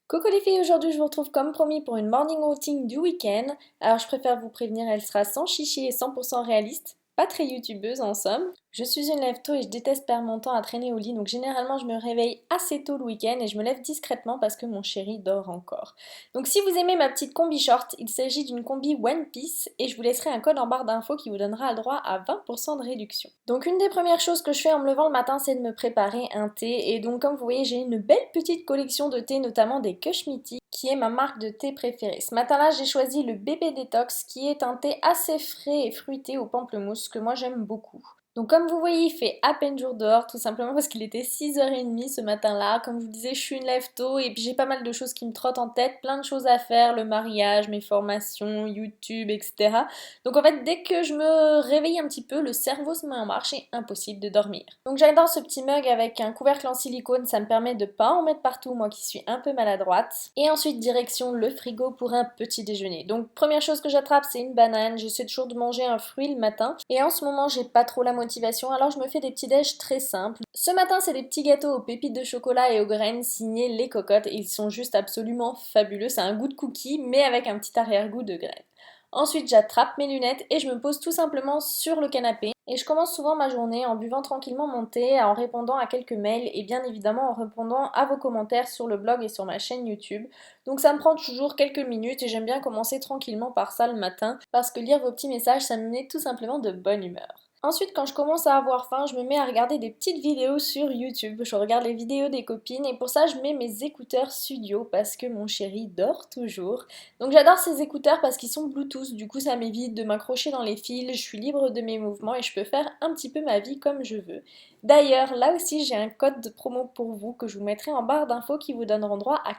Coucou les filles, aujourd'hui je vous retrouve comme promis pour une morning routine du week-end. Alors je préfère vous prévenir, elle sera sans chichi et 100% réaliste, pas très youtubeuse en somme. Je suis une lève tôt et je déteste perdre mon temps à traîner au lit, donc généralement je me réveille assez tôt le week-end et je me lève discrètement parce que mon chéri dort encore. Donc si vous aimez ma petite combi short, il s'agit d'une combi One Piece et je vous laisserai un code en barre d'infos qui vous donnera le droit à 20% de réduction. Donc une des premières choses que je fais en me levant le matin, c'est de me préparer un thé et donc comme vous voyez, j'ai une belle petite collection de thé, notamment des Kushmi Tea, qui est ma marque de thé préférée. Ce matin-là, j'ai choisi le bébé détox qui est un thé assez frais et fruité au pamplemousse que moi j'aime beaucoup. Donc comme vous voyez, il fait à peine jour dehors, tout simplement parce qu'il était 6h30 ce matin-là. Comme je vous disais, je suis une lève tôt et puis j'ai pas mal de choses qui me trottent en tête, plein de choses à faire, le mariage, mes formations, YouTube, etc. Donc en fait, dès que je me réveille un petit peu, le cerveau se met en marche et impossible de dormir. Donc j'adore ce petit mug avec un couvercle en silicone, ça me permet de pas en mettre partout, moi qui suis un peu maladroite. Et ensuite, direction le frigo pour un petit déjeuner. Donc première chose que j'attrape, c'est une banane. J'essaie toujours de manger un fruit le matin. Et en ce moment, j'ai pas trop la motivation, alors je me fais des petits déj très simples. Ce matin, c'est des petits gâteaux aux pépites de chocolat et aux graines signés Les Cocottes. Ils sont juste absolument fabuleux. C'est un goût de cookie, mais avec un petit arrière-goût de graines. Ensuite, j'attrape mes lunettes et je me pose tout simplement sur le canapé. Et je commence souvent ma journée en buvant tranquillement mon thé, en répondant à quelques mails et bien évidemment en répondant à vos commentaires sur le blog et sur ma chaîne YouTube. Donc ça me prend toujours quelques minutes et j'aime bien commencer tranquillement par ça le matin parce que lire vos petits messages, ça me met tout simplement de bonne humeur. Ensuite, quand je commence à avoir faim, je me mets à regarder des petites vidéos sur YouTube. Je regarde les vidéos des copines et pour ça, je mets mes écouteurs studio parce que mon chéri dort toujours. Donc j'adore ces écouteurs parce qu'ils sont Bluetooth, du coup ça m'évite de m'accrocher dans les fils, je suis libre de mes mouvements et je peux faire un petit peu ma vie comme je veux. D'ailleurs, là aussi j'ai un code de promo pour vous que je vous mettrai en barre d'infos qui vous donneront droit à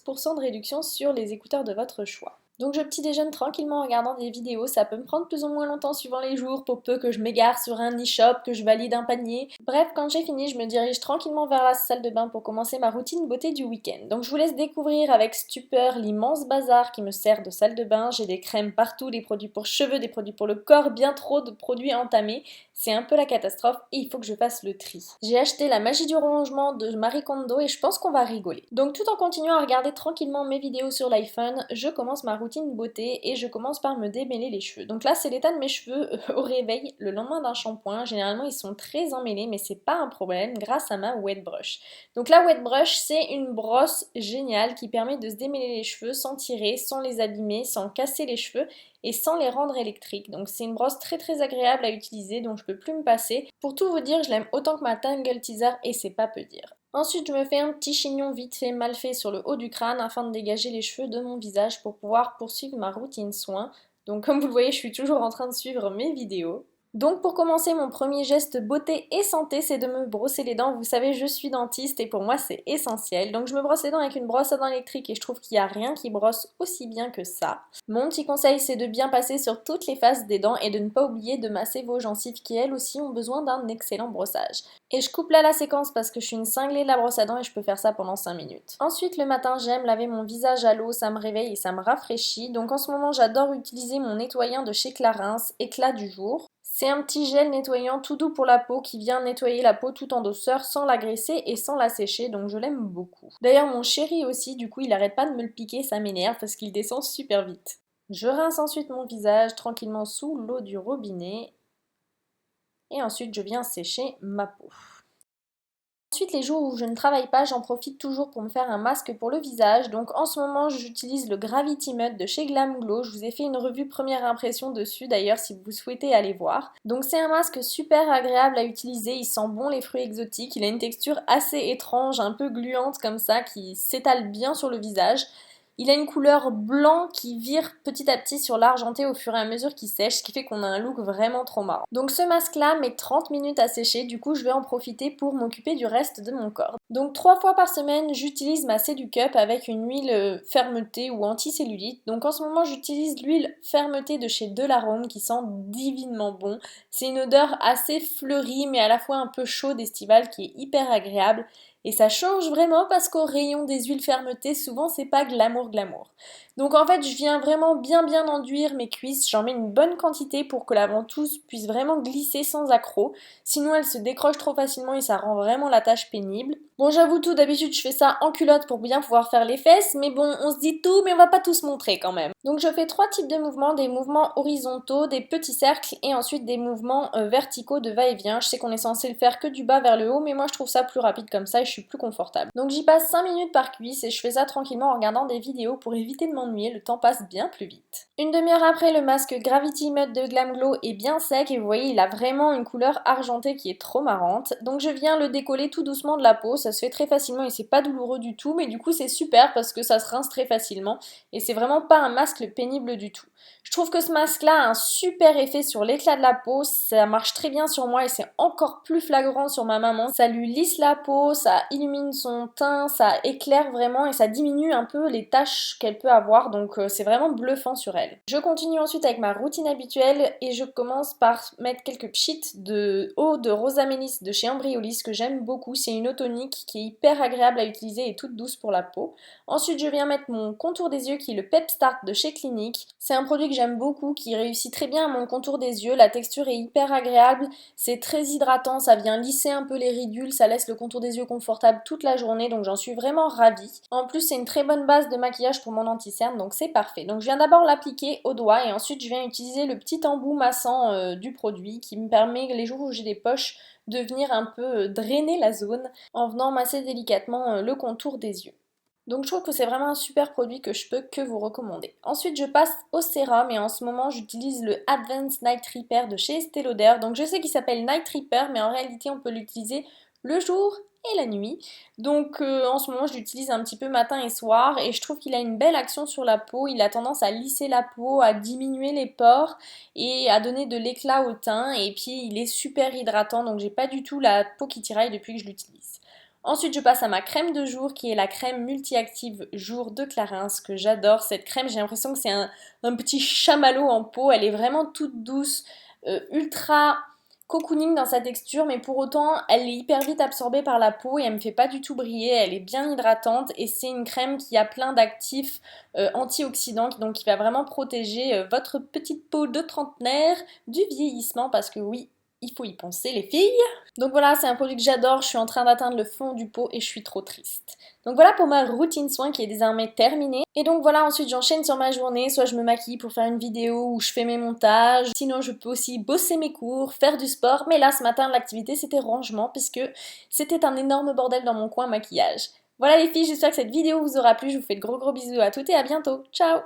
15% de réduction sur les écouteurs de votre choix. Donc je petit déjeune tranquillement en regardant des vidéos, ça peut me prendre plus ou moins longtemps suivant les jours pour peu que je m'égare sur un e-shop, que je valide un panier. Bref, quand j'ai fini, je me dirige tranquillement vers la salle de bain pour commencer ma routine beauté du week-end. Donc je vous laisse découvrir avec stupeur l'immense bazar qui me sert de salle de bain. J'ai des crèmes partout, des produits pour cheveux, des produits pour le corps, bien trop de produits entamés. C'est un peu la catastrophe et il faut que je fasse le tri. J'ai acheté la magie du rangement de Marie Kondo et je pense qu'on va rigoler. Donc tout en continuant à regarder tranquillement mes vidéos sur l'iPhone, je commence ma routine beauté et je commence par me démêler les cheveux. Donc là c'est l'état de mes cheveux au réveil le lendemain d'un shampoing. Généralement ils sont très emmêlés mais c'est pas un problème grâce à ma wet brush. Donc la wet brush c'est une brosse géniale qui permet de se démêler les cheveux sans tirer, sans les abîmer, sans casser les cheveux et sans les rendre électriques. Donc c'est une brosse très très agréable à utiliser dont je peux plus me passer. Pour tout vous dire, je l'aime autant que ma Tangle Teaser et c'est pas peu dire. Ensuite, je me fais un petit chignon vite fait, mal fait sur le haut du crâne afin de dégager les cheveux de mon visage pour pouvoir poursuivre ma routine soin. Donc comme vous le voyez, je suis toujours en train de suivre mes vidéos. Donc pour commencer, mon premier geste beauté et santé, c'est de me brosser les dents. Vous savez, je suis dentiste et pour moi c'est essentiel. Donc je me brosse les dents avec une brosse à dents électrique et je trouve qu'il n'y a rien qui brosse aussi bien que ça. Mon petit conseil, c'est de bien passer sur toutes les faces des dents et de ne pas oublier de masser vos gencives qui elles aussi ont besoin d'un excellent brossage. Et je coupe là la séquence parce que je suis une cinglée de la brosse à dents et je peux faire ça pendant 5 minutes. Ensuite, le matin, j'aime laver mon visage à l'eau, ça me réveille et ça me rafraîchit. Donc en ce moment, j'adore utiliser mon nettoyant de chez Clarins, Éclat du jour. C'est un petit gel nettoyant tout doux pour la peau qui vient nettoyer la peau tout en douceur sans l'agresser et sans la sécher, donc je l'aime beaucoup. D'ailleurs mon chéri aussi, du coup il arrête pas de me le piquer, ça m'énerve parce qu'il descend super vite. Je rince ensuite mon visage tranquillement sous l'eau du robinet et ensuite je viens sécher ma peau. Ensuite, les jours où je ne travaille pas, j'en profite toujours pour me faire un masque pour le visage. Donc en ce moment, j'utilise le Gravity Mud de chez Glam Glow. Je vous ai fait une revue première impression dessus d'ailleurs si vous souhaitez aller voir. Donc c'est un masque super agréable à utiliser, il sent bon les fruits exotiques, il a une texture assez étrange, un peu gluante comme ça, qui s'étale bien sur le visage. Il a une couleur blanc qui vire petit à petit sur l'argenté au fur et à mesure qu'il sèche, ce qui fait qu'on a un look vraiment trop marrant. Donc ce masque là met 30 minutes à sécher, du coup je vais en profiter pour m'occuper du reste de mon corps. Donc 3 fois par semaine j'utilise ma Seducup avec une huile fermeté ou anticellulite. Donc en ce moment j'utilise l'huile fermeté de chez Delarome qui sent divinement bon. C'est une odeur assez fleurie mais à la fois un peu chaude estivale qui est hyper agréable. Et ça change vraiment parce qu'au rayon des huiles fermeté, souvent c'est pas glamour glamour. Donc en fait, je viens vraiment bien enduire mes cuisses, j'en mets une bonne quantité pour que la ventouse puisse vraiment glisser sans accroc. Sinon elle se décroche trop facilement et ça rend vraiment la tâche pénible. Bon, j'avoue tout, d'habitude je fais ça en culotte pour bien pouvoir faire les fesses, mais bon, on se dit tout, mais on va pas tout se montrer quand même. Donc je fais 3 types de mouvements, des mouvements horizontaux, des petits cercles et ensuite des mouvements verticaux de va-et-vient. Je sais qu'on est censé le faire que du bas vers le haut, mais moi je trouve ça plus rapide comme ça et je suis plus confortable. Donc j'y passe 5 minutes par cuisse et je fais ça tranquillement en regardant des vidéos pour éviter de m'ennuyer, le temps passe bien plus vite. Une demi-heure après, le masque Gravity Mud de Glam Glow est bien sec et vous voyez, il a vraiment une couleur argentée qui est trop marrante. Donc je viens le décoller tout doucement de la peau, ça se fait très facilement et c'est pas douloureux du tout, mais du coup c'est super parce que ça se rince très facilement et c'est vraiment pas un masque pénible du tout. Je trouve que ce masque-là a un super effet sur l'éclat de la peau, ça marche très bien sur moi et c'est encore plus flagrant sur ma maman. Ça lui lisse la peau, ça illumine son teint, ça éclaire vraiment et ça diminue un peu les taches qu'elle peut avoir, donc c'est vraiment bluffant sur elle. Je continue ensuite avec ma routine habituelle et je commence par mettre quelques pchits de eau de Rosa Meliss de chez Ambriolis que j'aime beaucoup. C'est une eau tonique qui est hyper agréable à utiliser et toute douce pour la peau. Ensuite je viens mettre mon contour des yeux qui est le Pep Start de chez Clinique. C'est un produit que j'aime beaucoup, qui réussit très bien à mon contour des yeux, la texture est hyper agréable, c'est très hydratant, ça vient lisser un peu les ridules, ça laisse le contour des yeux confortable toute la journée, donc j'en suis vraiment ravie. En plus c'est une très bonne base de maquillage pour mon anti-cerne, donc c'est parfait. Donc je viens d'abord l'appliquer au doigt et ensuite je viens utiliser le petit embout massant du produit qui me permet, les jours où j'ai des poches, de venir un peu drainer la zone en venant masser délicatement le contour des yeux. Donc je trouve que c'est vraiment un super produit que je peux que vous recommander. Ensuite je passe au sérum et en ce moment j'utilise le Advanced Night Repair de chez Estée Lauder. Donc je sais qu'il s'appelle Night Repair mais en réalité on peut l'utiliser le jour et la nuit. Donc en ce moment je l'utilise un petit peu matin et soir et je trouve qu'il a une belle action sur la peau. Il a tendance à lisser la peau, à diminuer les pores et à donner de l'éclat au teint et puis il est super hydratant donc j'ai pas du tout la peau qui tiraille depuis que je l'utilise. Ensuite, je passe à ma crème de jour qui est la crème multi-active jour de Clarins que j'adore. Cette crème, j'ai l'impression que c'est un petit chamallow en peau. Elle est vraiment toute douce, ultra cocooning dans sa texture, mais pour autant, elle est hyper vite absorbée par la peau et elle me fait pas du tout briller. Elle est bien hydratante et c'est une crème qui a plein d'actifs antioxydants, donc qui va vraiment protéger votre petite peau de trentenaire du vieillissement parce que oui, il faut y penser les filles. Donc voilà, c'est un produit que j'adore, je suis en train d'atteindre le fond du pot et je suis trop triste. Donc voilà pour ma routine soin qui est désormais terminée. Et donc voilà, ensuite j'enchaîne sur ma journée, soit je me maquille pour faire une vidéo où je fais mes montages, sinon je peux aussi bosser mes cours, faire du sport, mais là ce matin l'activité c'était rangement puisque c'était un énorme bordel dans mon coin maquillage. Voilà les filles, j'espère que cette vidéo vous aura plu, je vous fais de gros bisous à toutes et à bientôt, ciao!